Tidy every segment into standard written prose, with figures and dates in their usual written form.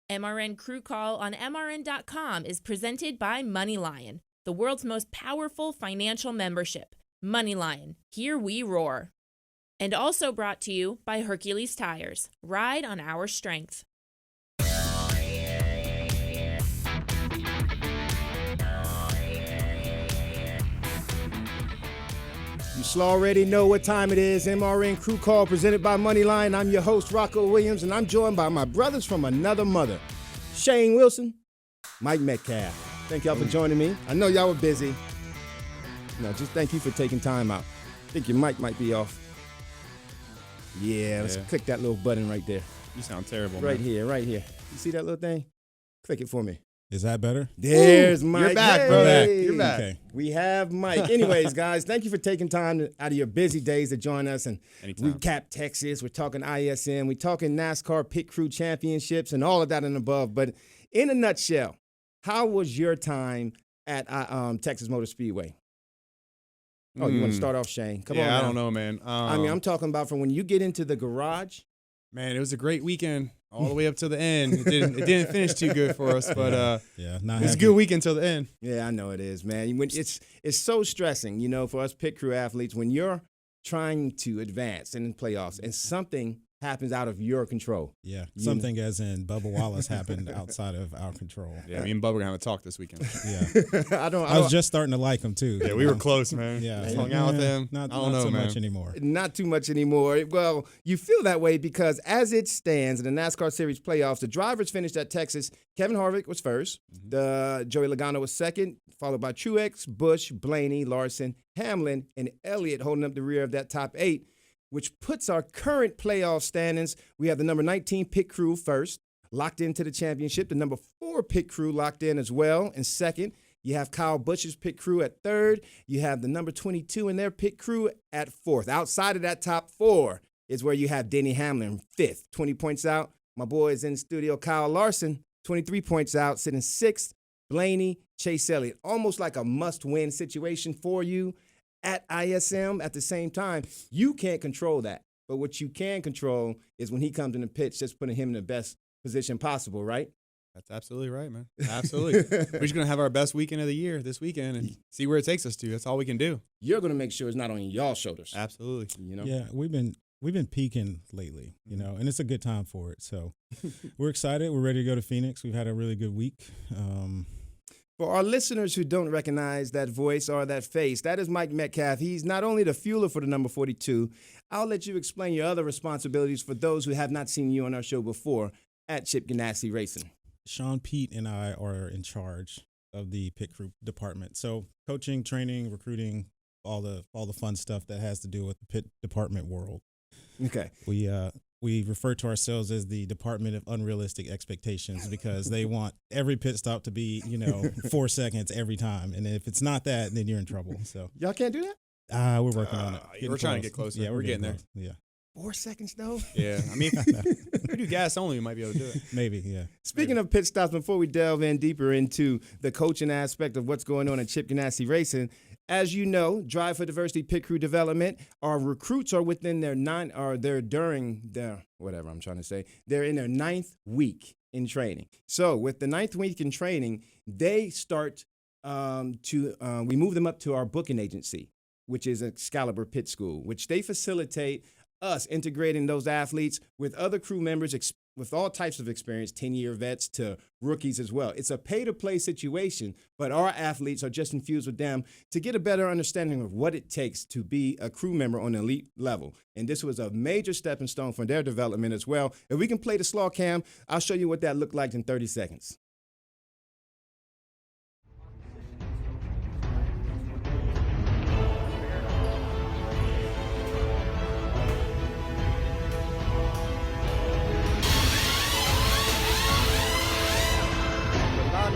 MRN Crew Call on MRN.com is presented by MoneyLion, the world's most powerful financial membership. MoneyLion, here we roar. And also brought to you by Hercules Tires. Ride on our strength. You should already know what time it is. MRN Crew Call presented by MoneyLion. I'm your host, Rocko Williams, and I'm joined by my brothers from another mother, Shane Wilson, Mike Metcalf. Thank y'all for joining me. I know y'all were busy. Just thank you for taking time out. I think your mic might be off. Yeah, let's click that little button right there. You sound terrible, right man. Right here. You see that little thing? Click it for me. Is that better? There's Mike. You're back, hey. bro. You're back. Okay. We have Mike. Anyways, guys, thank you for taking time out of your busy days to join us and recap Texas. We're talking ISM. We're talking NASCAR Pit Crew Championships and all of that and above. But in a nutshell, how was your time at Texas Motor Speedway? Oh, you want to start off, Shane? Come on. Yeah, I don't know, man. I'm talking about from when you get into the garage. Man, it was a great weekend all the way up to the end. It didn't finish too good for us, but it was a good weekend till the end. Yeah, I know it is, man. It's so stressing, for us pit crew athletes when you're trying to advance in the playoffs and something happens out of your control. Yeah, something as in Bubba Wallace happened outside of our control. Yeah, me and Bubba are going to have a talk this weekend. Yeah. I was just starting to like him, too. Yeah, we were close, man. Yeah. Hung out with him. Not so much anymore. Not too much anymore. Well, you feel that way because as it stands in the NASCAR Series playoffs, the drivers finished at Texas. Kevin Harvick was first. Joey Logano was second, followed by Truex, Busch, Blaney, Larson, Hamlin, and Elliott holding up the rear of that top 8. Which puts our current playoff standings. We have the number 19 pit crew first, locked into the championship. The number 4 pit crew locked in as well in second. You have Kyle Busch's pit crew at third. You have the number 22 in their pit crew at fourth. Outside of that top 4 is where you have Denny Hamlin fifth, 20 points out. My boy is in the studio, Kyle Larson, 23 points out, sitting sixth. Blaney, Chase Elliott, almost like a must-win situation for you. At ISM, at the same time, you can't control that. But what you can control is when he comes in the pits, just putting him in the best position possible, right? That's absolutely right, man. Absolutely. We're just going to have our best weekend of the year this weekend and see where it takes us to. That's all we can do. You're going to make sure it's not on y'all's shoulders. Absolutely. Yeah, we've been peaking lately, and it's a good time for it. So we're excited. We're ready to go to Phoenix. We've had a really good week. For our listeners who don't recognize that voice or that face, that is Mike Metcalf. He's not only the fueler for the number 42. I'll let you explain your other responsibilities for those who have not seen you on our show before at Chip Ganassi Racing. Sean, Pete, and I are in charge of the pit crew department. So coaching, training, recruiting, all the fun stuff that has to do with the pit department world. Okay. We refer to ourselves as the Department of Unrealistic Expectations because they want every pit stop to be, 4 seconds every time. And if it's not that, then you're in trouble. So y'all can't do that? We're working on it. We're trying to get closer. Yeah, we're getting there. Yeah. 4 seconds, though? Yeah. I mean, if we do gas only, we might be able to do it. Maybe, yeah. Speaking of pit stops, before we delve in deeper into the coaching aspect of what's going on at Chip Ganassi Racing, as you know, Drive for Diversity Pit Crew Development, our recruits are within they're in their 9th week in training. So with the 9th week in training, they start we move them up to our booking agency, which is Excalibur Pit School, which they facilitate us integrating those athletes with other crew members with all types of experience, 10-year vets to rookies as well. It's a pay-to-play situation, but our athletes are just infused with them to get a better understanding of what it takes to be a crew member on the elite level. And this was a major stepping stone for their development as well. If we can play the slaw cam, I'll show you what that looked like in 30 seconds.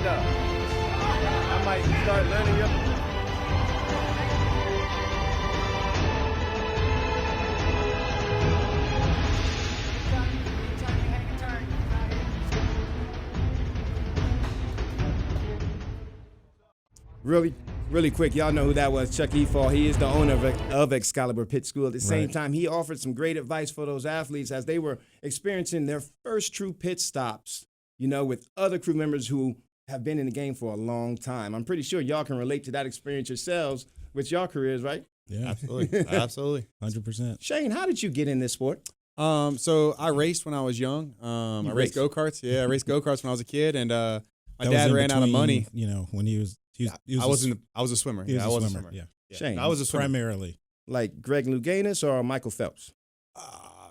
I might start learning your... Really quick, y'all know who that was, Chuck Efall. He is the owner of Excalibur Pit School. At the same time, he offered some great advice for those athletes as they were experiencing their first true pit stops with other crew members who have been in the game for a long time. I'm pretty sure y'all can relate to that experience yourselves with your careers, right? Yeah, Absolutely. Absolutely. 100%. Shane, how did you get in this sport? So I raced when I was young. I raced go-karts. Yeah, I raced go-karts when I was a kid, and my dad ran out of money. When he was I was a swimmer. He was I a was swimmer. a swimmer. Yeah. Shane, I was a swimmer. Primarily. like Greg Louganis or Michael Phelps?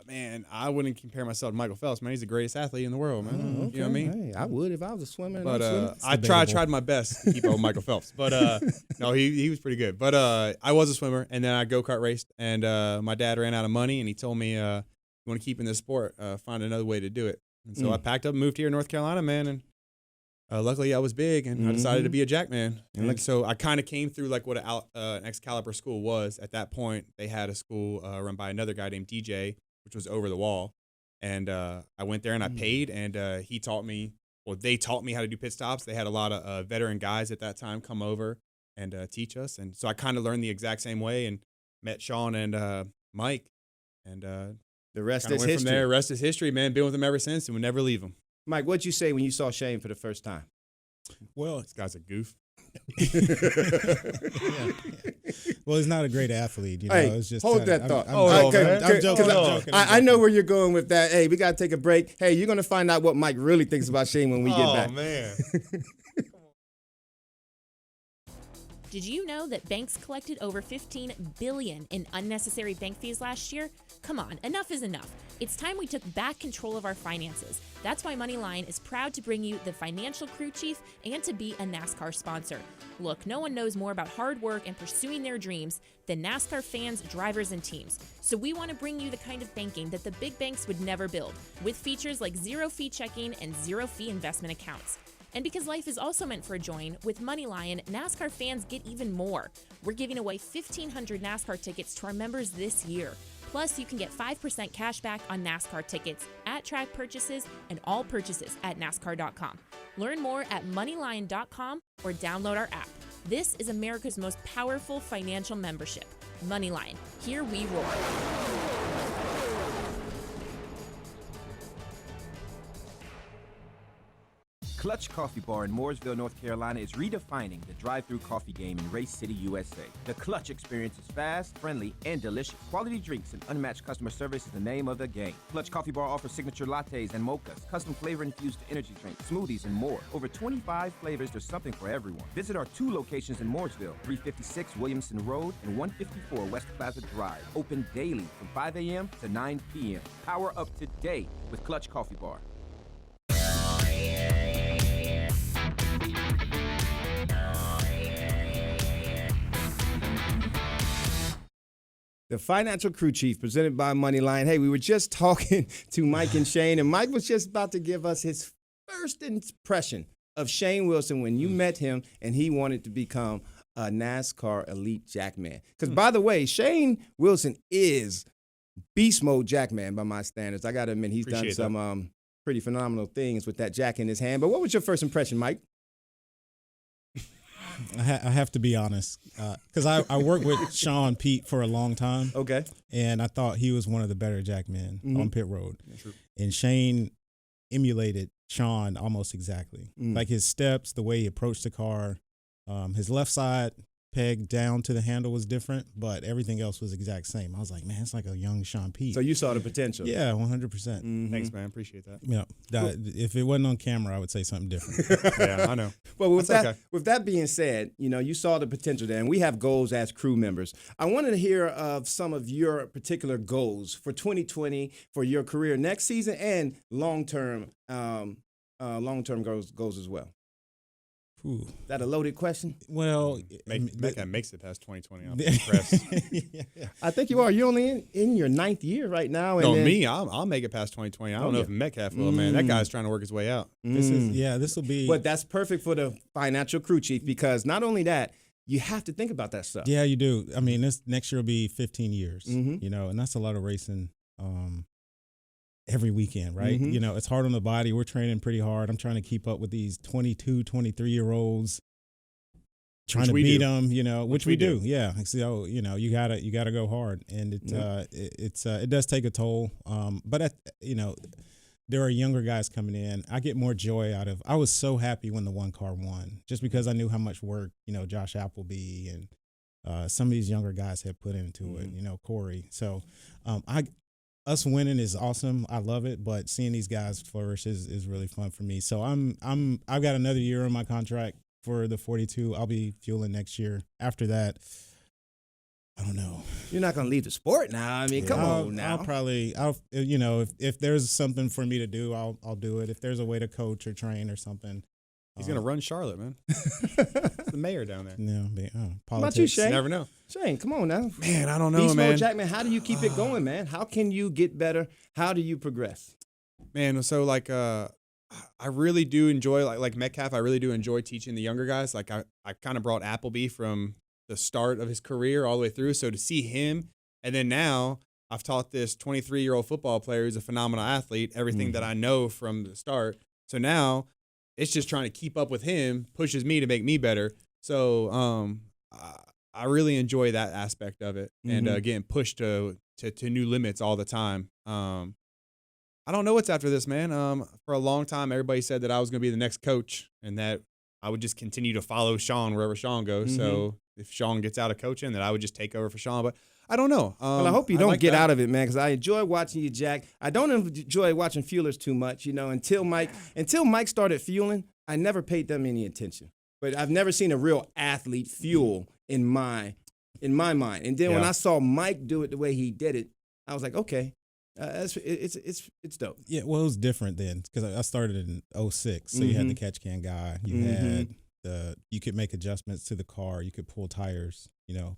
Man, I wouldn't compare myself to Michael Phelps. Man, he's the greatest athlete in the world, man. Oh, okay. You know what I mean? Hey, I would if I was a swimmer. But I debatable. tried my best to keep up with Michael Phelps. But no, he was pretty good. But I was a swimmer, and then I go-kart raced, and my dad ran out of money, and he told me, you want to keep in this sport, find another way to do it. And so I packed up and moved here to North Carolina, man, and luckily I was big, and I decided to be a jackman. And so I kind of came through like what an Excalibur school was. At that point, they had a school run by another guy named DJ, which was over the wall. And I went there and I paid, and he taught me, well, they taught me how to do pit stops. They had a lot of veteran guys at that time come over and teach us. And so I kind of learned the exact same way and met Sean and Mike. And the rest is went history. from there. Rest is history, man. Been with them ever since, and we never leave them. Mike, what'd you say when you saw Shane for the first time? Well, This guy's a goof. well, he's not a great athlete. You know, Hey, it's just hold that thought. I'm Okay, joking. I know where you're going with that. Hey, we got to take a break. Hey, you're going to find out what Mike really thinks about Shane when we get back. Man. Did you know that banks collected over $15 billion in unnecessary bank fees last year? Come on, enough is enough. It's time we took back control of our finances. That's why MoneyLion is proud to bring you the Financial Crew Chief and to be a NASCAR sponsor. Look, no one knows more about hard work and pursuing their dreams than NASCAR fans, drivers, and teams. So we want to bring you the kind of banking that the big banks would never build, with features like zero-fee checking and zero-fee investment accounts. And because life is also meant for a join, with MoneyLion, NASCAR fans get even more. We're giving away 1,500 NASCAR tickets to our members this year. Plus, you can get 5% cash back on NASCAR tickets, at-track purchases, and all purchases at NASCAR.com. Learn more at MoneyLion.com or download our app. This is America's most powerful financial membership. MoneyLion. Here we roar. Clutch Coffee Bar in Mooresville, North Carolina is redefining the drive-thru coffee game in Race City, USA. The Clutch experience is fast, friendly, and delicious. Quality drinks and unmatched customer service is the name of the game. Clutch Coffee Bar offers signature lattes and mochas, custom flavor-infused energy drinks, smoothies, and more. Over 25 flavors, there's something for everyone. Visit our 2 locations in Mooresville, 356 Williamson Road and 154 West Plaza Drive. Open daily from 5 a.m. to 9 p.m. Power up today with Clutch Coffee Bar. The Financial Crew Chief, presented by MoneyLion. Hey, we were just talking to Mike and Shane, and Mike was just about to give us his first impression of Shane Wilson when you met him and he wanted to become a NASCAR elite jackman. Because, by the way, Shane Wilson is beast mode jackman by my standards. I got to admit, he's done some pretty phenomenal things with that jack in his hand. But what was your first impression, Mike? I have to be honest, because I worked with Sean Pete for a long time. Okay. And I thought he was one of the better jackmen on pit road. And Shane emulated Sean almost exactly. Like his steps, the way he approached the car, his left side peg down to the handle was different, but everything else was exact same. I was like, man, it's like a young Sean Pete. So you saw the potential. Yeah, 100%. Thanks, man. Appreciate that. Yeah, if it wasn't on camera, I would say something different. Yeah, I know. Well, with that being said, you saw the potential there, and we have goals as crew members. I wanted to hear of some of your particular goals for 2020 for your career next season and long-term goals as well. Ooh. Is that a loaded question? Well, Metcalf makes it past 2020. I'm impressed. I think you are. You're only in your 9th year right now. And No, then, me, I'll make it past 2020. I don't know if Metcalf will, man. That guy's trying to work his way out. This will be. But that's perfect for the Financial Crew Chief because not only that, you have to think about that stuff. Yeah, you do. I mean, this next year will be 15 years, and that's a lot of racing every weekend, right? It's hard on the body. We're training pretty hard. I'm trying to keep up with these 22, 23-year-olds, trying to beat them, which we do. Yeah. So, you gotta go hard. And it does take a toll. But, there are younger guys coming in. I get more joy out of. I was so happy when the one car won, just because I knew how much work Josh Appleby and some of these younger guys have put into it. Corey. So, us winning is awesome. I love it, but seeing these guys flourish is really fun for me. So I've got another year on my contract for the 42. I'll be fueling next year. After that, I don't know. You're not going to leave the sport now. I mean, come on now. If there's something for me to do, I'll do it. If there's a way to coach or train or something. He's going to run Charlotte, man. The mayor down there. No, politics. How about you, Shane? You never know. Shane, come on now. Man, I don't know, Beast man. Mode Jack, man, how do you keep it going, man? How can you get better? How do you progress? Man, so I really do enjoy, like Metcalf, I really do enjoy teaching the younger guys. Like I kind of brought Appleby from the start of his career all the way through. So to see him, and then now I've taught this 23-year-old football player who's a phenomenal athlete, everything that I know from the start. So now it's just trying to keep up with him, pushes me to make me better. So I really enjoy that aspect of it, and getting pushed to new limits all the time. I don't know what's after this, man. For a long time, everybody said that I was going to be the next coach and that I would just continue to follow Sean wherever Sean goes. So if Sean gets out of coaching, that I would just take over for Sean. But I don't know. Well, I hope you don't get out of it, man, because I enjoy watching you, Jack. I don't enjoy watching fuelers too much, until Mike started fueling, I never paid them any attention. But I've never seen a real athlete fuel in my mind. And then when I saw Mike do it the way he did it, I was like, okay, it's dope. Yeah, well, it was different then because I started in 2006. So you had the catch can guy. You had you could make adjustments to the car. You could pull tires.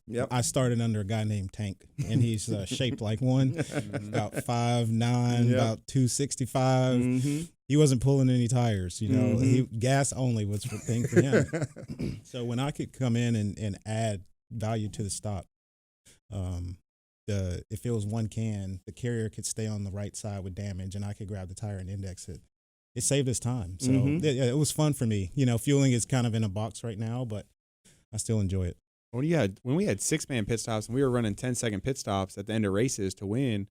Yep. I started under a guy named Tank, and he's shaped like one, about 5'9", about 265. He wasn't pulling any tires. He gas only was the thing for him. So when I could come in and add value to the stop, if it was one can, the carrier could stay on the right side with damage, and I could grab the tire and index it. It saved us time. So it was fun for me. Fueling is kind of in a box right now, but I still enjoy it. When we had 6-man pit stops and we were running 10-second pit stops at the end of races to win,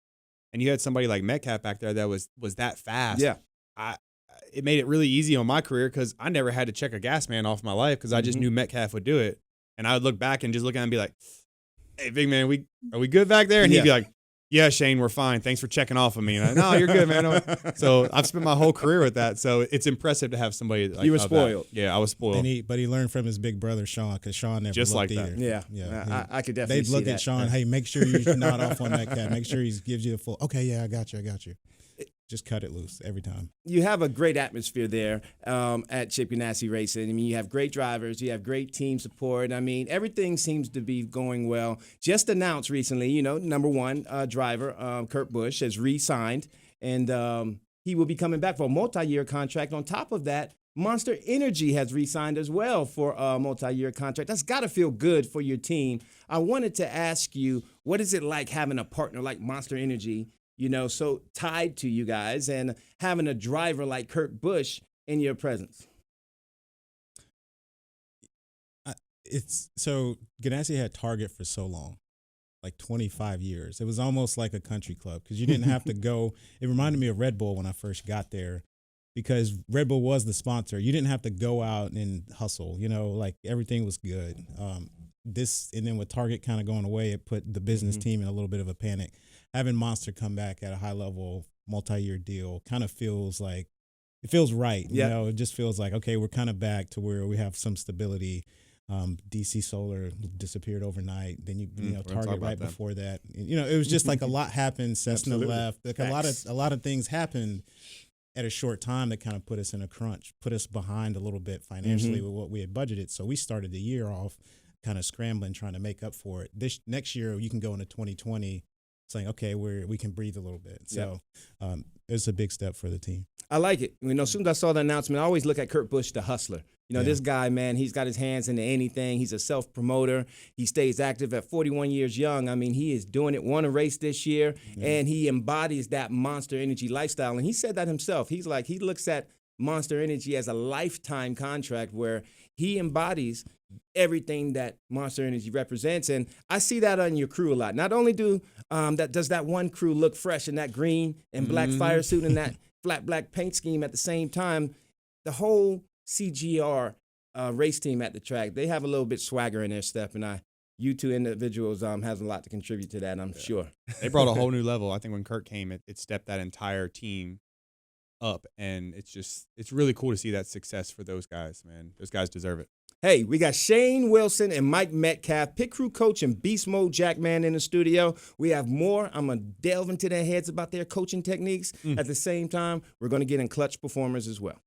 and you had somebody like Metcalf back there that was that fast. Yeah. It made it really easy on my career because I never had to check a gas man off my life because I just knew Metcalf would do it. And I would look back and just look at him and be like, hey, big man, are we good back there? And he'd be like, yeah, Shane, we're fine. Thanks for checking off of me. And no, you're good, man. So I've spent my whole career with that. So it's impressive to have somebody like you were spoiled. That. Yeah, I was spoiled. But he learned from his big brother, Sean, because Sean never just looked like either. that. Yeah. I could definitely see that. They'd look at Sean, hey, make sure you're not off on that cat. Make sure he gives you the full, okay, yeah, I got you. Just cut it loose every time. You have a great atmosphere there at Chip Ganassi Racing. I mean, you have great drivers. You have great team support. I mean, everything seems to be going well. Just announced recently, number one driver, Kurt Busch, has re-signed, and he will be coming back for a multi-year contract. On top of that, Monster Energy has re-signed as well for a multi-year contract. That's got to feel good for your team. I wanted to ask you, what is it like having a partner like Monster Energy, so tied to you guys, and having a driver like Kurt Busch in your presence? So Ganassi had Target for so long, like 25 years. It was almost like a country club because you didn't have to go. It reminded me of Red Bull when I first got there because Red Bull was the sponsor. You didn't have to go out and hustle, like everything was good. And then with Target kind of going away, it put the business team in a little bit of a panic. Having Monster come back at a high level multi-year deal kind of feels like it feels right. It just feels like, okay, we're kind of back to where we have some stability. DC Solar disappeared overnight. Then Target right before that. It was just like a lot happened. Cessna left. Like a lot of things happened at a short time that kind of put us in a crunch, put us behind a little bit financially with what we had budgeted. So we started the year off kind of scrambling, trying to make up for it. This next year, you can go into 2020 saying, okay, we can breathe a little bit. So it's a big step for the team. I like it. As soon as I saw the announcement, I always look at Kurt Busch, the hustler. This guy, man, he's got his hands into anything. He's a self-promoter. He stays active at 41 years young. I mean, he is doing it, won a race this year, and he embodies that Monster Energy lifestyle. And he said that himself. He's like, he looks at Monster Energy as a lifetime contract where he embodies everything that Monster Energy represents. And I see that on your crew a lot. Not only does that one crew look fresh in that green and black fire suit and flat black paint scheme at the same time. The whole CGR race team at the track, they have a little bit swagger in their step, and you two individuals has a lot to contribute to that, I'm sure. They brought a whole new level. I think when Kurt came, it stepped that entire team up, and it's really cool to see that success for those guys, man. Those guys deserve it. Hey, we got Shane Wilson and Mike Metcalf, pit crew coach and beast mode Jackman in the studio. We have more. I'm going to delve into their heads about their coaching techniques. At the same time, we're going to get in clutch performers as well.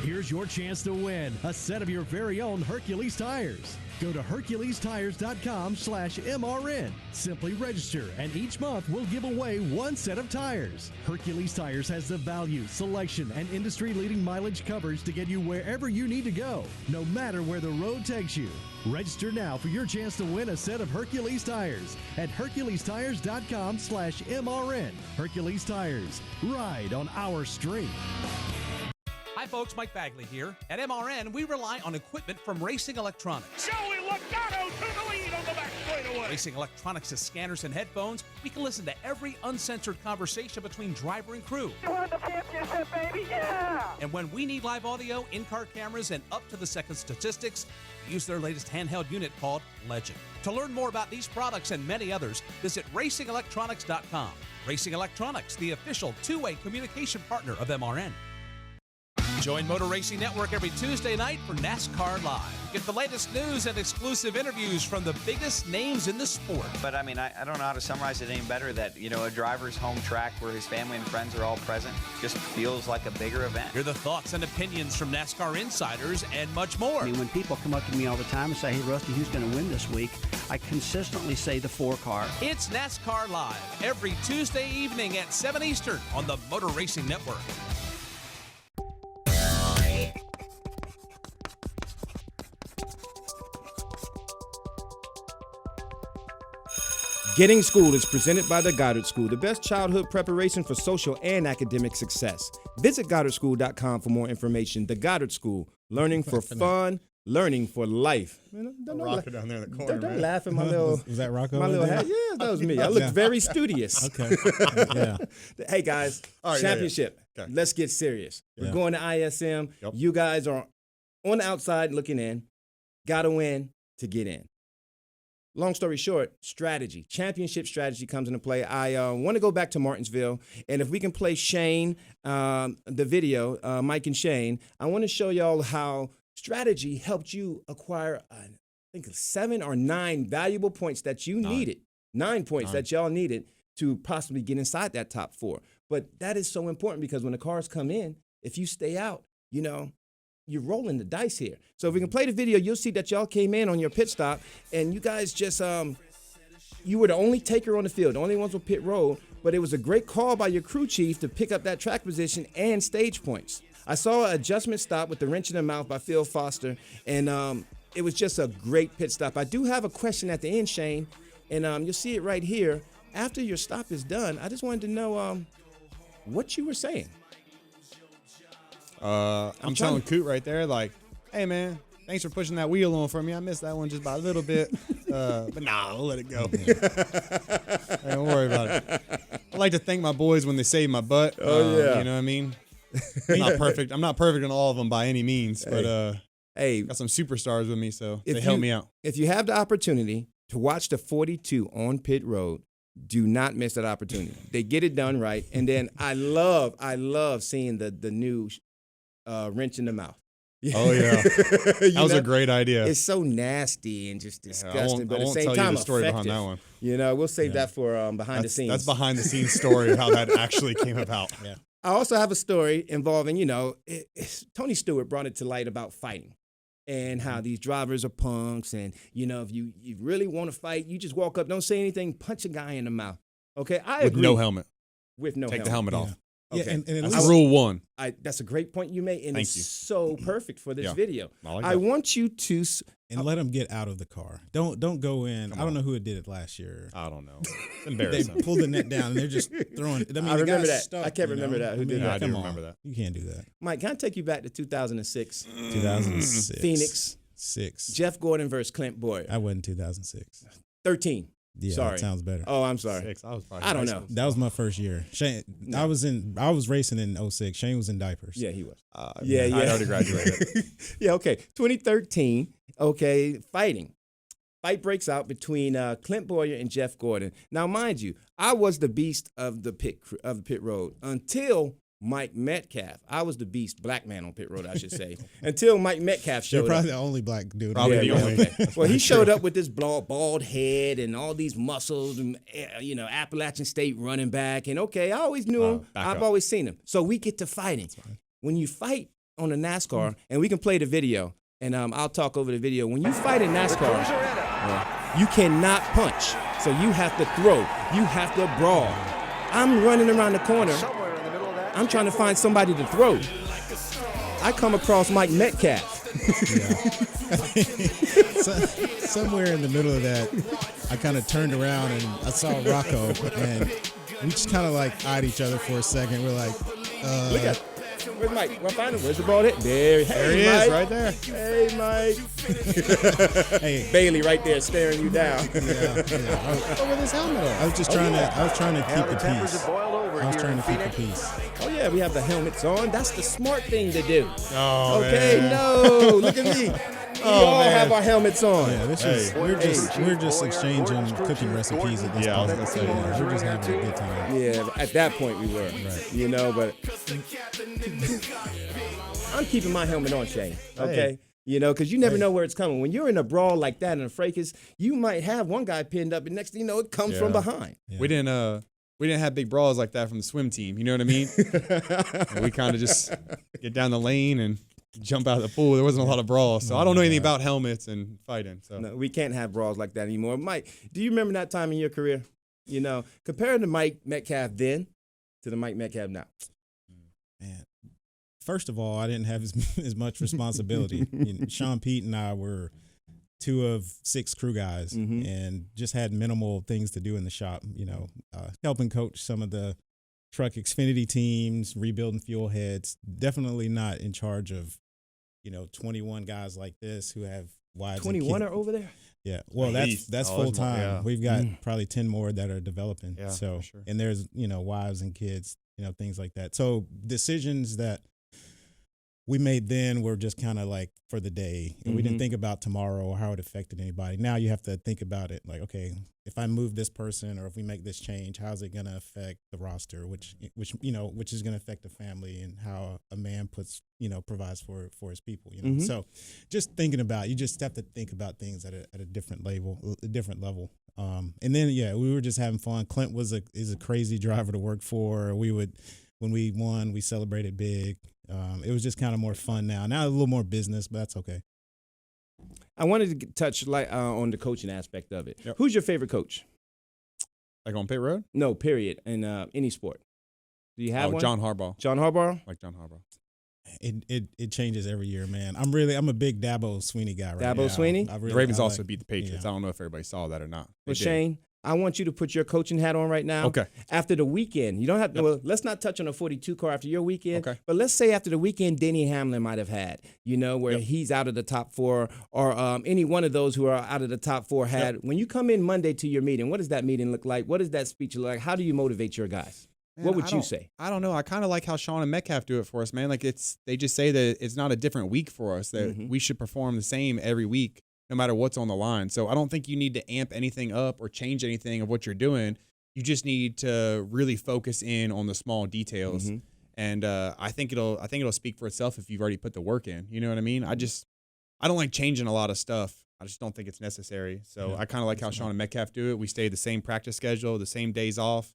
Here's your chance to win a set of your very own Hercules tires. Go to HerculesTires.com/MRN. Simply register, and each month we'll give away one set of tires. Hercules Tires has the value, selection, and industry-leading mileage coverage to get you wherever you need to go, no matter where the road takes you. Register now for your chance to win a set of Hercules tires at HerculesTires.com/MRN. Hercules Tires. Ride on our street. Hi folks, Mike Bagley here. At MRN, we rely on equipment from Racing Electronics. Joey Logano to the lead on the back straightaway. Racing Electronics has scanners and headphones. We can listen to every uncensored conversation between driver and crew. You won the championship, baby, yeah! And when we need live audio, in-car cameras, and up-to-the-second statistics, we use their latest handheld unit called Legend. To learn more about these products and many others, visit RacingElectronics.com. Racing Electronics, the official two-way communication partner of MRN. Join Motor Racing Network every Tuesday night for NASCAR Live. Get the latest news and exclusive interviews from the biggest names in the sport. But I mean, I don't know how to summarize it any better that, a driver's home track where his family and friends are all present just feels like a bigger event. Hear the thoughts and opinions from NASCAR insiders and much more. I mean, when people come up to me all the time and say, hey, Rusty, who's going to win this week? I consistently say the 4-car. It's NASCAR Live every Tuesday evening at 7 Eastern on the Motor Racing Network. Getting Schooled is presented by the Goddard School, the best childhood preparation for social and academic success. Visit GoddardSchool.com for more information. The Goddard School, learning for fun, learning for life. Rocko down there in the corner. Don't laugh at my little. Was that Rocko? My little hat. Yeah, that was me. I look very studious. Okay. Yeah. Hey guys, right, championship. Okay. Let's get serious. Yeah. We're going to ISM. Yep. You guys are on the outside looking in. Got to win to get in. Long story short, strategy, championship strategy comes into play. I want to go back to Martinsville, and if we can play Shane, the video, Mike and Shane, I want to show y'all how strategy helped you acquire, I think, 7 or 9 valuable points that you needed. 9 points that y'all needed to possibly get inside that top 4. But that is so important because when the cars come in, if you stay out, you're rolling the dice here. So if we can play the video, you'll see that y'all came in on your pit stop, and you guys just, you were the only taker on the field, the only ones with pit road, but it was a great call by your crew chief to pick up that track position and stage points. I saw an adjustment stop with the wrench in the mouth by Phil Foster, and it was just a great pit stop. I do have a question at the end, Shane, and you'll see it right here. After your stop is done, I just wanted to know what you were saying. I'm telling Coot right there, like, hey, man, thanks for pushing that wheel on for me. I missed that one just by a little bit. But nah, we'll let it go. Hey, don't worry about it. I like to thank my boys when they save my butt. Oh, yeah. You know what I mean? I'm not perfect. I'm not perfect on all of them by any means, but got some superstars with me, so they help me out. If you have the opportunity to watch the 42 on pit road, do not miss that opportunity. They get it done right. And then I love seeing the new wrench in the mouth. Oh, yeah. That was a great idea. It's so nasty and just disgusting, but at the won't same tell time, you the story effective. behind that one. We'll save that for behind the scenes. That's behind the scenes story of how that actually came about. Yeah. I also have a story involving, Tony Stewart brought it to light about fighting and how these drivers are punks. And, if you really want to fight, you just walk up, don't say anything, punch a guy in the mouth. Okay, I agree. With no helmet. With no helmet. Take the helmet off. Okay. Yeah, and That's rule 1. That's a great point you made, and Thank it's you. so perfect for this video. I want you to and let them get out of the car. Don't go in. Come I don't on. know who it did it last year. I don't know. It's They embarrassing. pulled the net down and they're just throwing. I mean, I the remember guy's that. stuck, I can't remember that. Who did that? I do Come remember on. that. You can't do that. Mike, can I take you back to 2006? 2006. Phoenix. 6. Jeff Gordon versus Clint Boyer. I wasn't 2006. 13. Yeah, Sorry. that sounds better. Oh, I'm sorry. 6. I was probably I don't high know. school. That was my first year. Shane, I was racing in 06. Shane was in diapers. Yeah, he was. Yeah. I already graduated. Yeah, okay. 2013, okay, fighting. Fight breaks out between Clint Boyer and Jeff Gordon. Now, mind you, I was the beast of the pit road until Mike Metcalf. I was the beast, black man on pit road, I should say, until Mike Metcalf showed You're probably up. the only black dude. Probably the only. Okay. Well, he showed up with this bald head and all these muscles and, Appalachian State running back. And, okay, I always knew him. I've always seen him. So we get to fighting. When you fight on a NASCAR, and we can play the video, and I'll talk over the video. When you fight in NASCAR, you cannot punch. So you have to throw. You have to brawl. I'm running around the corner. I'm trying to find somebody to throw. I come across Mike Metcalf. Somewhere in the middle of that, I kind of turned around and I saw Rocko, and we just kind of like eyed each other for a second. We're like, Look at Where's Mike? Want to find him? Where's the ball hit? There he He Mike. is right there. Hey, Mike. hey, Bailey right there staring you down. yeah. Oh, with his helmet on. I was just trying to keep the peace. I was trying to keep the peace. Oh, yeah, we have the helmets on. That's the smart thing to do. Oh, Okay, man. no. Look at me. We all man. have our helmets on. Yeah, this is we're just exchanging cooking recipes at this Yeah, I was point. gonna say, We're just having a good time. Yeah, at that point we were. Right. But I'm keeping my helmet on, Shane. Okay? Because you never know where it's coming. When you're in a brawl like that in a fracas, you might have one guy pinned up, and next thing you know, it comes from behind. Yeah. We didn't have big brawls like that from the swim team. You know what I mean? We kind of just get down the lane and jump out of the pool. There wasn't a lot of brawls, so I don't know anything about helmets and fighting. So No, we can't have brawls like that anymore. Mike, do you remember that time in your career? Comparing the Mike Metcalf then to the Mike Metcalf now. Man, first of all, I didn't have as much responsibility. Sean Pete and I were 2 of 6 crew guys, and just had minimal things to do in the shop. Helping coach some of the truck Xfinity teams, rebuilding fuel heads. Definitely not in charge of 21 guys like this who have wives. 21 are over there? Yeah. Well, that's full time. Yeah. We've got probably 10 more that are developing. Yeah, so, for sure. and there's, wives and kids, things like that. So decisions that we made then were just kind of like for the day. And we didn't think about tomorrow or how it affected anybody. Now you have to think about it like, okay, if I move this person or if we make this change, how's it going to affect the roster, which is going to affect the family and how a man provides for his people, So just thinking about, you just have to think about things at a different level. And then, we were just having fun. Clint is a crazy driver to work for. When we won, we celebrated big. It was just kind of more fun now. Now a little more business, but that's okay. I wanted to touch on the coaching aspect of it. Yep. Who's your favorite coach? like on pit road? No, period, in any sport. Do you have one? John Harbaugh. John Harbaugh? Like John Harbaugh. It changes every year, man. I'm a big Dabo Sweeney guy right now. Dabo Sweeney? The Ravens also beat the Patriots. Yeah. I don't know if everybody saw that or not. Well, Shane, I want you to put your coaching hat on right now. Okay. After the weekend, you don't have to. Well, let's not touch on a 42 car after your weekend. Okay. But let's say after the weekend, Denny Hamlin might have had, where he's out of the top 4, or any one of those who are out of the top 4 had. When you come in Monday to your meeting, what does that meeting look like? What does that speech look like? How do you motivate your guys? Man, what would you say? I don't know. I kind of like how Sean and Metcalf do it for us, man. Like they just say that it's not a different week for us, that we should perform the same every week, no matter what's on the line. So I don't think you need to amp anything up or change anything of what you're doing. You just need to really focus in on the small details. And I think it'll speak for itself if you've already put the work in. You know what I mean? I don't like changing a lot of stuff. I just don't think it's necessary. So I kind of like how Sean and Metcalf do it. We stay the same practice schedule, the same days off.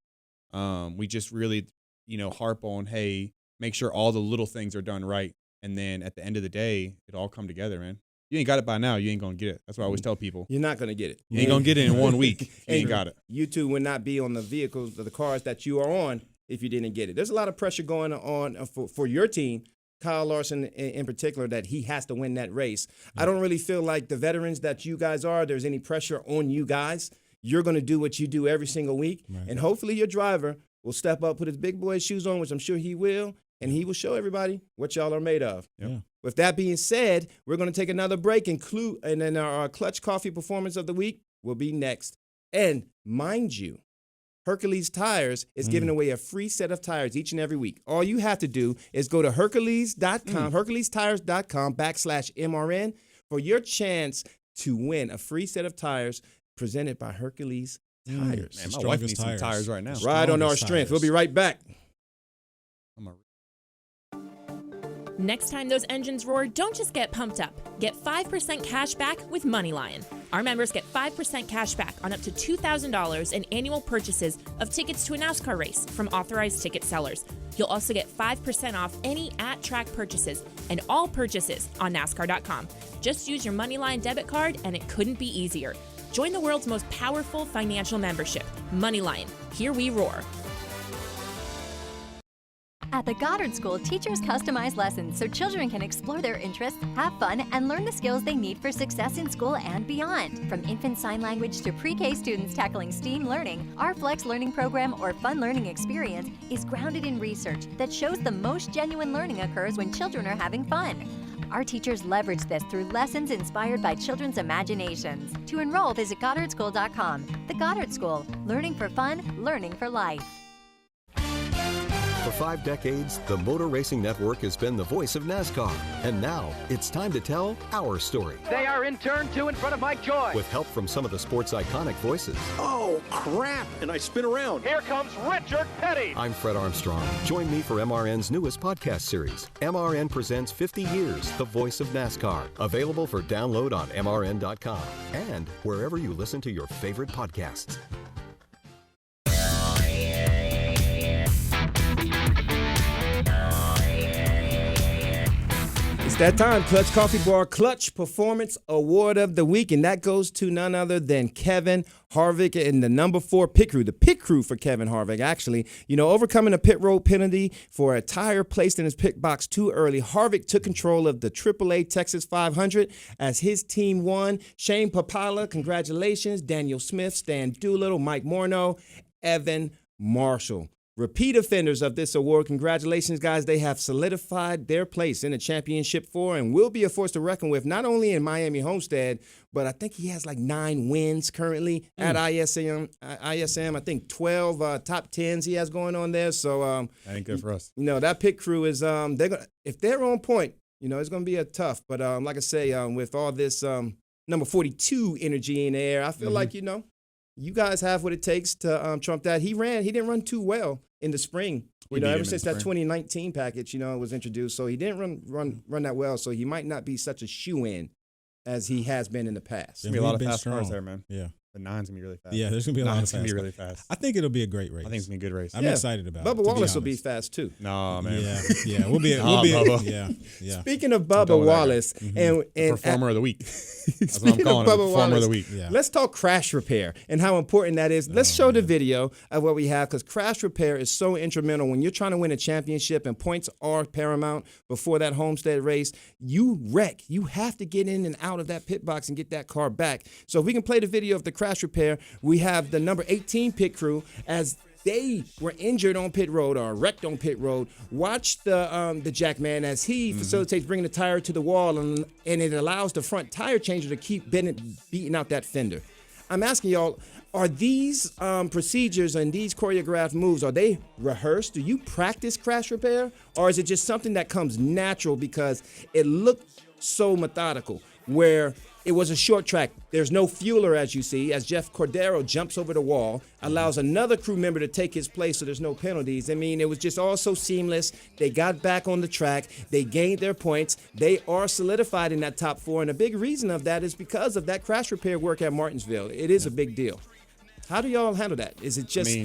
We just really, harp on, hey, make sure all the little things are done right. And then at the end of the day, it'll all come together, man. You ain't got it by now, you ain't going to get it. That's what I always tell people. You're not going to get it. You ain't going to get it in 1 week. You ain't got it. You two would not be on the vehicles or the cars that you are on if you didn't get it. There's a lot of pressure going on for your team, Kyle Larson in particular, that he has to win that race. I don't really feel like the veterans that you guys are, there's any pressure on you guys. You're going to do what you do every single week. Right. And hopefully your driver will step up, put his big boy shoes on, which I'm sure he will, and he will show everybody what y'all are made of. Yeah. With that being said, we're going to take another break, and then our Clutch Coffee Performance of the Week will be next. And mind you, Hercules Tires is giving away a free set of tires each and every week. All you have to do is go to Hercules.com, HerculesTires.com/MRN for your chance to win a free set of tires presented by Hercules Tires. Man, my wife needs some tires right now. Ride on our strength. We'll be right back. Next time those engines roar, don't just get pumped up. Get 5% cash back with MoneyLion. Our members get 5% cash back on up to $2,000 in annual purchases of tickets to a NASCAR race from authorized ticket sellers. You'll also get 5% off any at-track purchases and all purchases on NASCAR.com. Just use your MoneyLion debit card and it couldn't be easier. Join the world's most powerful financial membership, MoneyLion. Here we roar. At the Goddard School, teachers customize lessons so children can explore their interests, have fun, and learn the skills they need for success in school and beyond. From infant sign language to pre-K students tackling STEAM learning, our Flex Learning Program or Fun Learning Experience is grounded in research that shows the most genuine learning occurs when children are having fun. Our teachers leverage this through lessons inspired by children's imaginations. To enroll, visit GoddardSchool.com. The Goddard School, learning for fun, learning for life. For 5 decades, the Motor Racing Network has been the voice of NASCAR. And now, it's time to tell our story. They are in turn 2 in front of Mike Joy. With help from some of the sport's iconic voices. Oh, crap! And I spin around. Here comes Richard Petty. I'm Fred Armstrong. Join me for MRN's newest podcast series, MRN Presents 50 Years, the Voice of NASCAR. Available for download on MRN.com and wherever you listen to your favorite podcasts. That time, Clutch Coffee Bar Clutch Performance Award of the Week, and that goes to none other than Kevin Harvick and the number 4 pit crew, the pit crew for Kevin Harvick, actually. You know, overcoming a pit road penalty for a tire placed in his pit box too early, Harvick took control of the AAA Texas 500 as his team won. Shane Papala, congratulations. Daniel Smith, Stan Doolittle, Mike Morneau, Evan Marshall. Repeat offenders of this award, congratulations, guys. They have solidified their place in the championship 4 and will be a force to reckon with, not only in Miami Homestead, but I think he has like 9 wins currently at ISM. I think 12 top 10s he has going on there. So that ain't good for us. You know, that pit crew is if they're on point, you know, it's gonna be a tough. But like I say, with all this number 42 energy in the air, I feel like, you know, you guys have what it takes to trump that. He didn't run too well in the spring. You know, ever since that 2019 package, you know, was introduced. So he didn't run that well. So he might not be such a shoe-in as he has been in the past. There's going to be a lot of fast cars there, man. Yeah. The 9's going to be really fast. Yeah, there's going to be a lot of fast. It's going to be really fast. I think it'll be a great race. I think it's going to be a good race. I'm excited about it. Bubba Wallace will be fast, too. No, man. Yeah. We'll be Bubba. Yeah. Speaking of Bubba Wallace, and Performer of the Week. That's what I'm calling him. Performer of the Week. Yeah. Let's talk crash repair and how important that is. Let's show the video of what we have, because crash repair is so instrumental when you're trying to win a championship and points are paramount before that Homestead race. You wreck. You have to get in and out of that pit box and get that car back. So if we can play the video of the crash repair, we have the number 18 pit crew as they were injured on pit road or wrecked on pit road. Watch the jack man as he facilitates bringing the tire to the wall, and it allows the front tire changer to keep beating out that fender. I'm asking y'all, are these procedures and these choreographed moves, are they rehearsed? Do you practice crash repair? Or is it just something that comes natural because it looked so methodical, where it was a short track? There's no fueler, as you see, as Jeff Cordero jumps over the wall, allows another crew member to take his place so there's no penalties. I mean, it was just all so seamless. They got back on the track. They gained their points. They are solidified in that top 4, and a big reason of that is because of that crash repair work at Martinsville. It is a big deal. How do y'all handle that? Is it just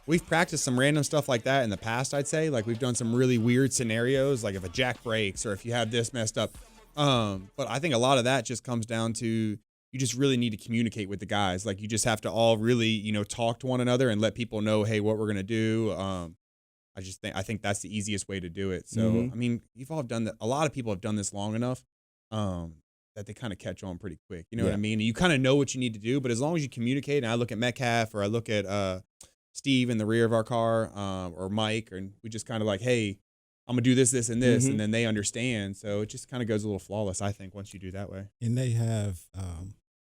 we've practiced some random stuff like that in the past, I'd say. Like, we've done some really weird scenarios, like if a jack breaks or if you have this messed up. But I think a lot of that just comes down to you just really need to communicate with the guys. Like, you just have to all really, you know, talk to one another and let people know, hey, what we're going to do. I think that's the easiest way to do it. So, I mean, you've all done that. A lot of people have done this long enough that they kind of catch on pretty quick. You know what I mean? You kind of know what you need to do, but as long as you communicate, and I look at Metcalf or I look at Steve in the rear of our car or Mike, and we just kind of like, hey, I'm going to do this, this, and this, and then they understand. So it just kind of goes a little flawless, I think, once you do that way. And they have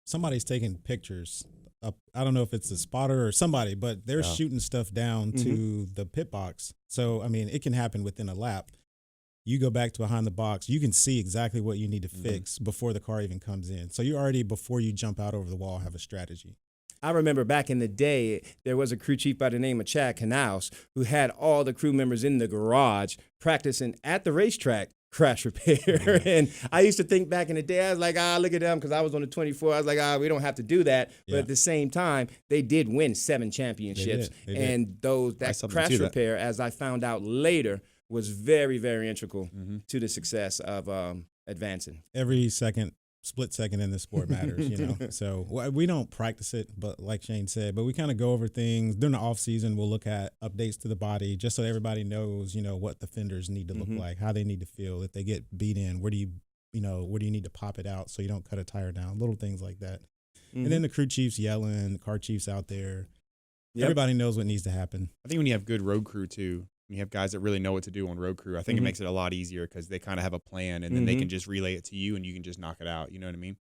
somebody's taking pictures. I don't know if it's a spotter or somebody, but they're shooting stuff down to the pit box. So, I mean, it can happen within a lap. You go back to behind the box, you can see exactly what you need to fix before the car even comes in. So you already, before you jump out over the wall, have a strategy. I remember back in the day, there was a crew chief by the name of Chip Ganassi who had all the crew members in the garage practicing at the racetrack crash repair. And I used to think back in the day, I was like, look at them, because I was on the 24. I was like, we don't have to do that. But at the same time, they did win 7 championships. They did. That crash repair, as I found out later, was very, very integral to the success of advancing. Every split second in the sport matters, you know. So we don't practice it, but like Shane said, but we kind of go over things during the off season. We'll look at updates to the body just so everybody knows, you know, what the fenders need to look like, how they need to feel. If they get beat in, where do you need to pop it out so you don't cut a tire down? Little things like that. And then the crew chiefs yelling, the car chiefs out there. Everybody knows what needs to happen. I think when you have good road crew too, you have guys that really know what to do on road crew, I think it makes it a lot easier because they kind of have a plan, and then they can just relay it to you, and you can just knock it out. You know what I mean?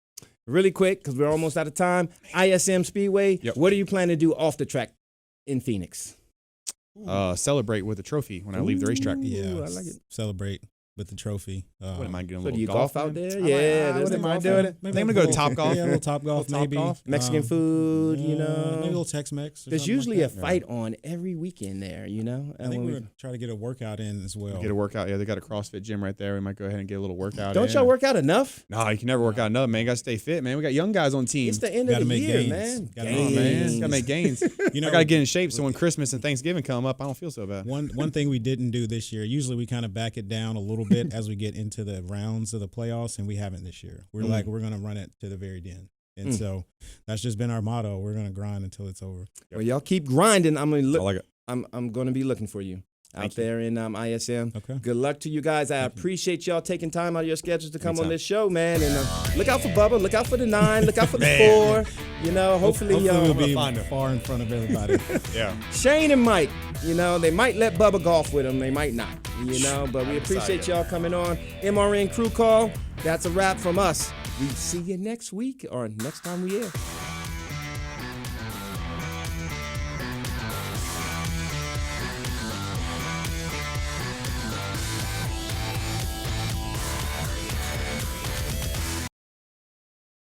Really quick, because we're almost out of time. ISM Speedway, what do you plan to do off the track in Phoenix? Celebrate with a trophy when I leave the racetrack. Yeah, I like it. Celebrate with the trophy. What am I doing? So do you golf out there? What am I doing? I think I'm gonna go to Top Golf. Yeah, a little Top Golf, maybe. Mexican food, you know. Maybe a little Tex-Mex. There's usually a fight on every weekend there, you know. I think we're gonna try to get a workout in as well. Get a workout. Yeah, they got a CrossFit gym right there. We might go ahead and get a little workout. Don't y'all work out enough? No, you can never work out enough, man. You gotta stay fit, man. We got young guys on team. It's the end of the year, man. Gotta make gains. You know, I gotta get in shape so when Christmas and Thanksgiving come up, I don't feel so bad. One thing we didn't do this year. Usually we kind of back it down a little bit as we get into the rounds of the playoffs, and we haven't this year. We're like, we're going to run it to the very end. And so that's just been our motto. We're going to grind until it's over. Well, y'all keep grinding. I'm going to look. I like it. I'm going to be looking for you out there in ISM. Okay. Good luck to you guys. I appreciate y'all taking time out of your schedules to come on this show, man. And look out for Bubba. Look out for the 9. Look out for the 4. You know, hopefully we'll be far in front of everybody. Yeah. Shane and Mike, you know, they might let Bubba golf with them. They might not, you know. But we appreciate y'all coming on. MRN Crew Call. That's a wrap from us. We see you next week or next time we air.